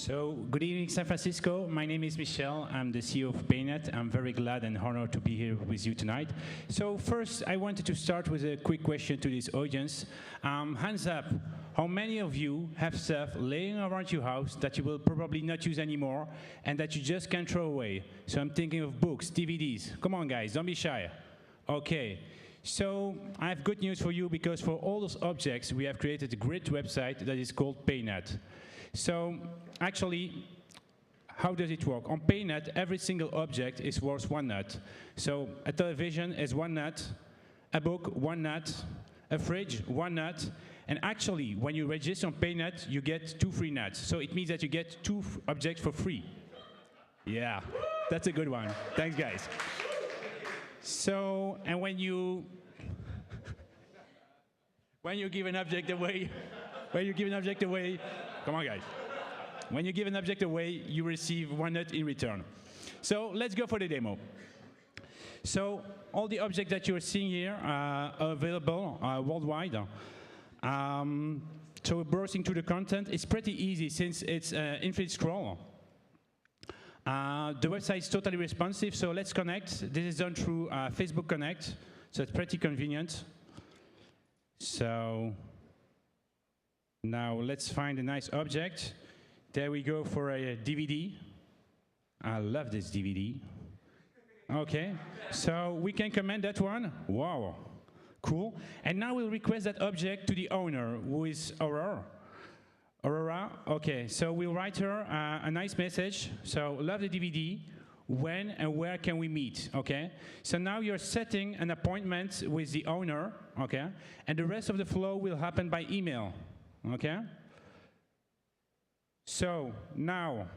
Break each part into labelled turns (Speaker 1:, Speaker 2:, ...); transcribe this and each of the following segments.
Speaker 1: So, good evening, San Francisco. My name is Michel. I'm the CEO of Paynut. I'm very glad and honored to be here with you tonight. So, first, I wanted to start with a quick question to this audience. Hands up, how many of you have stuff laying around your house that you will probably not use anymore and that you just can't throw away? So, I'm thinking of books, DVDs. Come on, guys, don't be shy. Okay. So, I have good news for you because for all those objects, we have created a great website that is called Paynut. So, actually, how does it work? On Paynut, every single object is worth one nut. So, a television is one nut, a book, one nut, a fridge, one nut, and actually, when you register on Paynut, you get 2 free nuts. So, it means that you get 2 objects for free. Yeah, that's a good one. Thanks, guys. So, and when you give an object away, come on, guys. When you give an object away, you receive one nut in return. So let's go for the demo. So all the objects that you're seeing here are available worldwide. So browsing to the content is pretty easy since it's infinite scroll. The website is totally responsive, so let's connect. This is done through Facebook Connect, so it's pretty convenient. So now let's find a nice object. There we go for a DVD. I love this DVD. Okay, so we can comment that one. Wow, cool. And now we'll request that object to the owner, who is Aurora. Aurora, okay, so we'll write her a nice message. So, love the DVD. When and where can we meet? Okay, so now you're setting an appointment with the owner. Okay, and the rest of the flow will happen by email. Okay, so now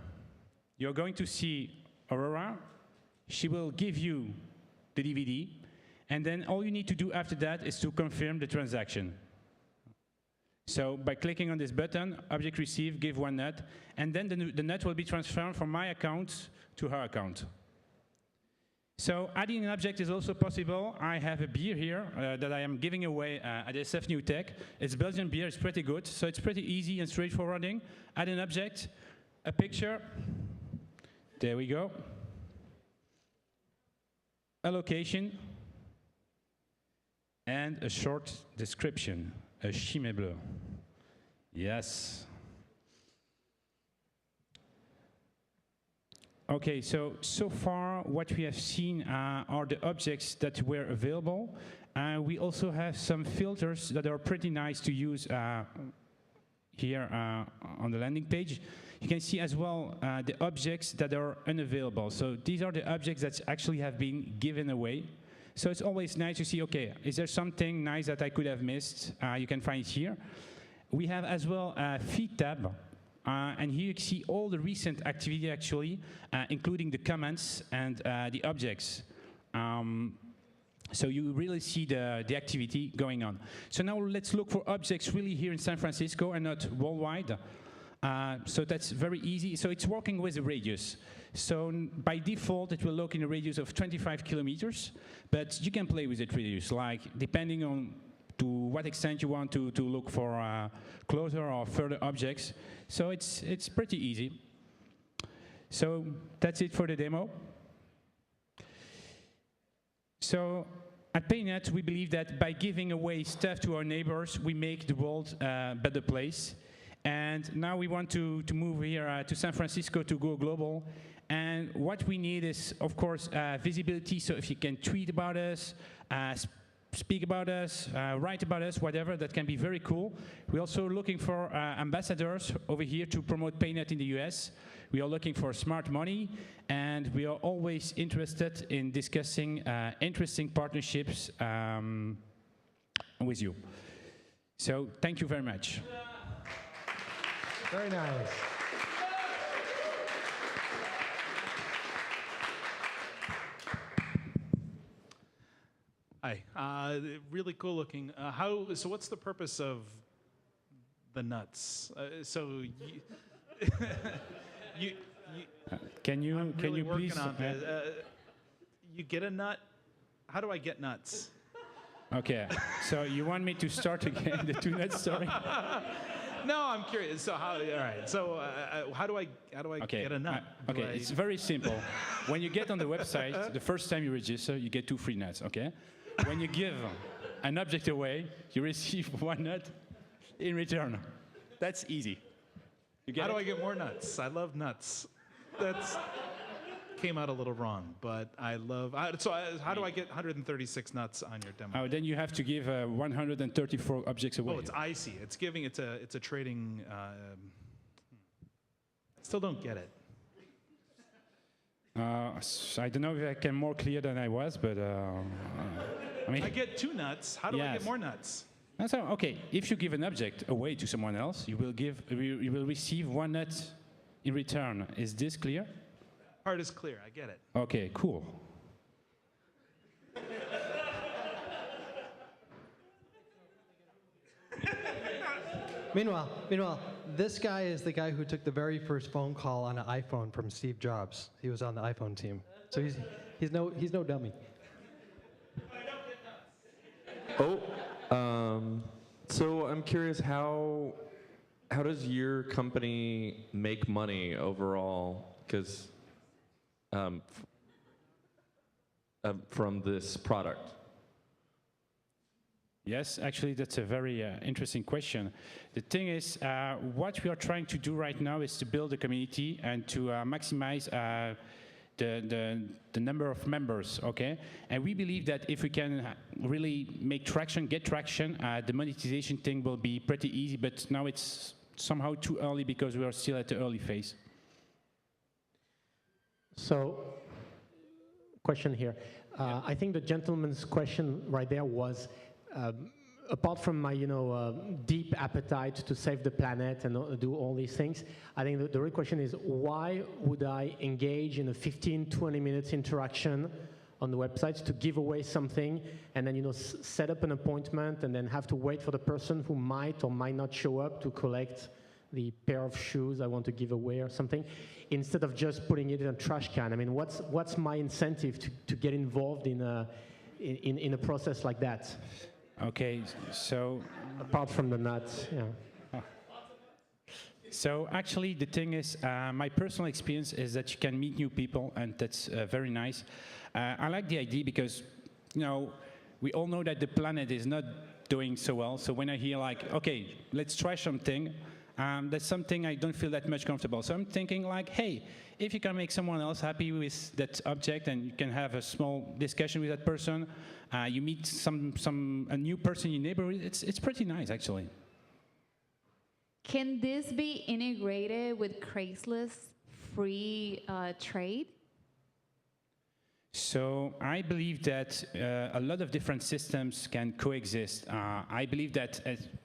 Speaker 1: you're going to see Aurora. She will give you the DVD, and then all you need to do after that is to confirm the transaction. So by clicking on this button, object received, give one nut, and then the nut will be transferred from my account to her account. So adding an object is also possible. I have a beer here that I am giving away at SF New Tech. It's Belgian beer, it's pretty good, so it's pretty easy and straightforwarding. Add an object, a picture, there we go, a location, and a short description. A chimé bleu. Yes. Okay, so far what we have seen are the objects that were available. We also have some filters that are pretty nice to use here on the landing page. You can see as well the objects that are unavailable. So these are the objects that actually have been given away. So it's always nice to see, okay, is there something nice that I could have missed? You can find it here. We have as well a feed tab. And here you can see all the recent activity actually, including the comments and the objects. So you really see the activity going on. So now let's look for objects really here in San Francisco and not worldwide. So that's very easy. So it's working with a radius. So by default, it will look in a radius of 25 kilometers, but you can play with that radius, like depending on to what extent you want to look for closer or further objects. So it's pretty easy. So that's it for the demo. So at Paynut, we believe that by giving away stuff to our neighbors, we make the world a better place. And now we want to move here to San Francisco to go global. And what we need is, of course, visibility. So if you can tweet about us, speak about us, write about us, whatever, that can be very cool. We're also looking for ambassadors over here to promote Paynut in the US. We are looking for smart money, and we are always interested in discussing interesting partnerships with you. So thank you very much.
Speaker 2: Very nice.
Speaker 3: Hi, really cool looking. So what's the purpose of the nuts?
Speaker 1: Can you
Speaker 3: really
Speaker 1: please?
Speaker 3: On you get a nut. How do I get nuts?
Speaker 1: Okay, so you want me to start again the 2 nut story?
Speaker 3: No, I'm curious. So how? All right. So how do I
Speaker 1: Okay.
Speaker 3: get a nut? Do
Speaker 1: Okay,
Speaker 3: I-
Speaker 1: it's very simple. When you get on the website, the first time you register, you get 2 free nuts, okay? When you give an object away, you receive 1 nut in return. That's easy. You get
Speaker 3: How do
Speaker 1: it?
Speaker 3: I get more nuts? I love nuts. That's came out a little wrong, but I love. How do I get 136 nuts on your demo?
Speaker 1: Oh, then you have to give 134 objects away.
Speaker 3: Oh, it's icy. It's giving. It's a trading. Still don't get it.
Speaker 1: I don't know if I can more clear than I was, but I mean.
Speaker 3: I get 2 nuts. How do I
Speaker 1: Yes.
Speaker 3: get more nuts?
Speaker 1: So, okay, if you give an object away to someone else, you will receive 1 nut in return. Is this clear?
Speaker 3: Part is clear. I get it.
Speaker 1: Okay, cool.
Speaker 2: Meanwhile, this guy is the guy who took the very first phone call on an iPhone from Steve Jobs. He was on the iPhone team, so he's no dummy.
Speaker 4: So I'm curious, how does your company make money overall? Because from this product.
Speaker 1: Yes, actually, that's a very interesting question. The thing is, what we are trying to do right now is to build a community and to maximize the number of members, okay? And we believe that if we can really make traction, get traction, the monetization thing will be pretty easy, but now it's somehow too early because we are still at the early phase.
Speaker 5: So, question here. I think the gentleman's question right there was, apart from my, deep appetite to save the planet and do all these things, I think the real question is, why would I engage in a 15, 20 minutes interaction on the website to give away something and then, set up an appointment and then have to wait for the person who might or might not show up to collect the pair of shoes I want to give away or something, instead of just putting it in a trash can? I mean, what's my incentive to get involved in a process like that?
Speaker 1: Okay, so
Speaker 5: Apart from the nuts, yeah.
Speaker 1: So actually, the thing is, my personal experience is that you can meet new people, and that's very nice. I like the idea because, we all know that the planet is not doing so well. So when I hear like, okay, let's try something, that's something I don't feel that much comfortable. So I'm thinking like, hey, if you can make someone else happy with that object and you can have a small discussion with that person, you meet a new person in your neighborhood, it's pretty nice actually.
Speaker 6: Can this be integrated with Craigslist free trade?
Speaker 1: So I believe that a lot of different systems can coexist. I believe that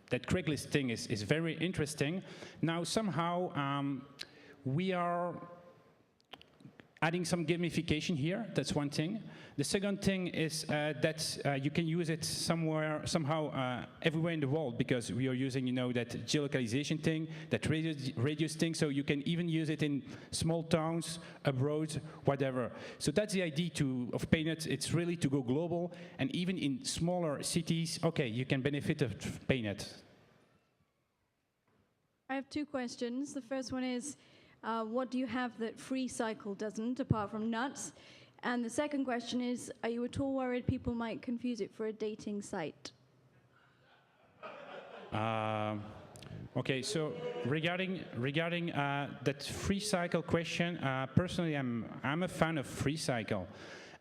Speaker 1: that Craigslist thing is very interesting. Now somehow we are adding some gamification here. That's one thing. The second thing is that you can use it somehow everywhere in the world, because we are using, that geolocalization thing, that radius thing. So you can even use it in small towns, abroad, whatever. So that's the idea of Paynut. It's really to go global, and even in smaller cities, okay, you can benefit of Paynut.
Speaker 7: I have 2 questions. The first one is, what do you have that Free Cycle doesn't, apart from nuts? And the second question is, are you at all worried people might confuse it for a dating site?
Speaker 1: Okay, so regarding that free cycle question, personally, I'm a fan of free cycle.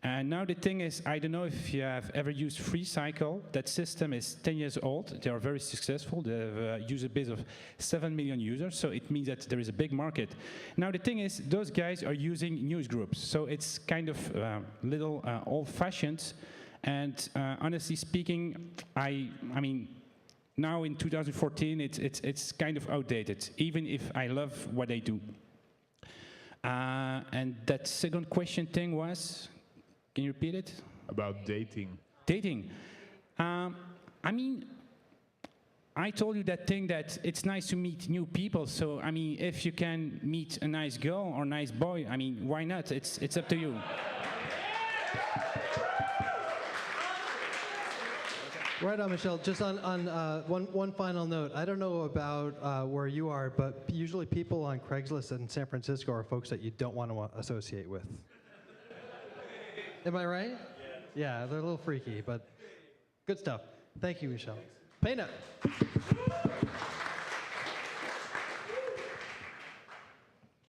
Speaker 1: And now the thing is, I don't know if you have ever used free cycle. That system is 10 years old. They are very successful. They have a user base of 7 million users, so it means that there is a big market. Now the thing is, those guys are using news groups, so it's kind of little old-fashioned. And honestly speaking, I mean, now in 2014, it's kind of outdated, even if I love what they do. And that second question thing was, can you repeat it?
Speaker 8: About dating.
Speaker 1: Dating. I mean, I told you that thing that it's nice to meet new people. So, I mean, if you can meet a nice girl or nice boy, I mean, why not? It's up to you.
Speaker 2: Right on, Michelle. Just on one final note. I don't know about where you are, but usually people on Craigslist in San Francisco are folks that you don't want to associate with. Am I right? Yeah, they're a little freaky, but good stuff. Thank you, Michelle. Paynut.